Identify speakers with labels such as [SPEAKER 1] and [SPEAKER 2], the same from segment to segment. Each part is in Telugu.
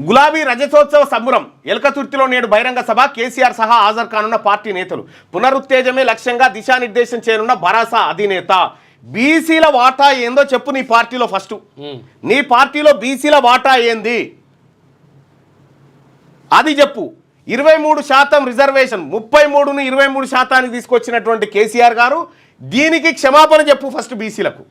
[SPEAKER 1] గులాబీ రజతోత్సవ సంబరం ఎలకతుర్తిలో నేడు బహిరంగ సభ కేసీఆర్ సహా హాజరు కానున్న పార్టీ నేతలు పునరుత్తేజమే లక్ష్యంగా దిశానిర్దేశం చేయనున్న భరాసా అధినేత బీసీల వాటా ఏందో చెప్పు నీ పార్టీలో ఫస్ట్ నీ పార్టీలో బీసీల వాటా ఏంది అది చెప్పు 23% రిజర్వేషన్ 33ను 23% తీసుకొచ్చినటువంటి కేసీఆర్ గారు దీనికి క్షమాపణ చెప్పు ఫస్ట్ బీసీలకు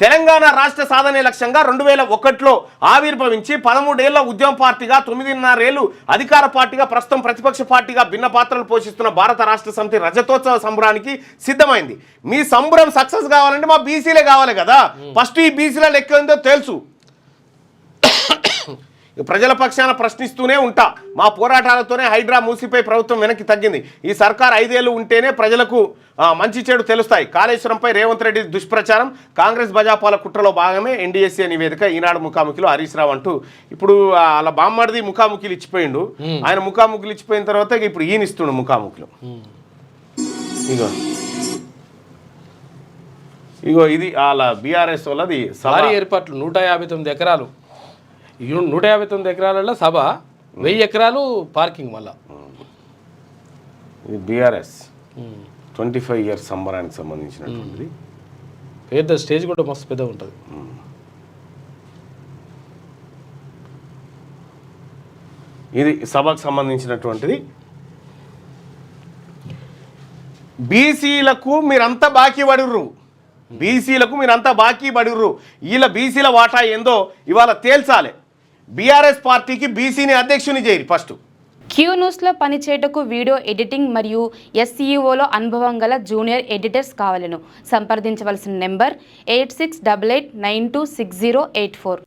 [SPEAKER 1] తెలంగాణ రాష్ట్ర సాధనే లక్ష్యంగా 2001లో ఆవిర్భవించి 13 ఏళ్ల ఉద్యమ పార్టీగా 9.5 ఏళ్లు అధికార పార్టీగా ప్రస్తుతం ప్రతిపక్ష పార్టీగా భిన్న పాత్రలు పోషిస్తున్న భారత రాష్ట్ర సమితి రజతోత్సవ సంబరానికి సిద్ధమైంది. మీ సంబరం సక్సెస్ కావాలంటే మా బీసీలే కావాలి కదా. ఫస్ట్ ఈ బీసీల లెక్క ఏందో తెలుసు. ప్రజల పక్షాన ప్రశ్నిస్తూనే ఉంటా. మా పోరాటాలతోనే హైడ్రా మూసిపై ప్రభుత్వం వెనక్కి తగ్గింది. ఈ సర్కార్ 5 ఏళ్లు ఉంటేనే ప్రజలకు మంచి చెడు తెలుస్తాయి. కాళేశ్వరంపై రేవంత్ రెడ్డి దుష్ప్రచారం కాంగ్రెస్ బజాపాల కుట్రలో భాగమే ఎన్డీఎస్ఏ నివేదిక ఈనాడు ముఖాముఖిలో హరీష్ రావు అంటూ ఇప్పుడు అలా బామ్మడిది ముఖాముఖిలు ఇచ్చిపోయిండు. ఆయన ముఖాముఖిలు ఇచ్చిపోయిన తర్వాత ఇప్పుడు ఈయన ఇస్తుండు ముఖాముఖిలు. ఇగో ఇది అలా బీఆర్ఎస్ వాళ్ళది
[SPEAKER 2] భారీ ఏర్పాట్లు 159 ఎకరాలు 159 ఎకరాలలో సభ 1000 ఎకరాలు పార్కింగ్ మళ్ళా.
[SPEAKER 1] ఇది బీఆర్ఎస్ 25 ఇయర్స్ సంబరానికి సంబంధించినటువంటిది.
[SPEAKER 2] పెద్ద స్టేజ్ కూడా మస్తు పెద్ద ఉంటుంది.
[SPEAKER 1] ఇది సభకు సంబంధించినటువంటిది. బీసీలకు మీరంతా బాకీ పడిర్రు. బీసీలకు మీరంతా బాకీ పడిర్రు. వీళ్ళ బీసీల వాటా ఏందో ఇవాళ తేల్చాలి. బీఆర్ఎస్ పార్టీకి బీసీని అధ్యక్షుని చేయరు ఫస్ట్.
[SPEAKER 3] క్యూ న్యూస్లో పనిచేయటకు వీడియో ఎడిటింగ్ మరియు ఎస్ఈఓలో అనుభవం గల జూనియర్ ఎడిటర్స్ కావాలను సంప్రదించవలసిన నెంబర్ 8688926084.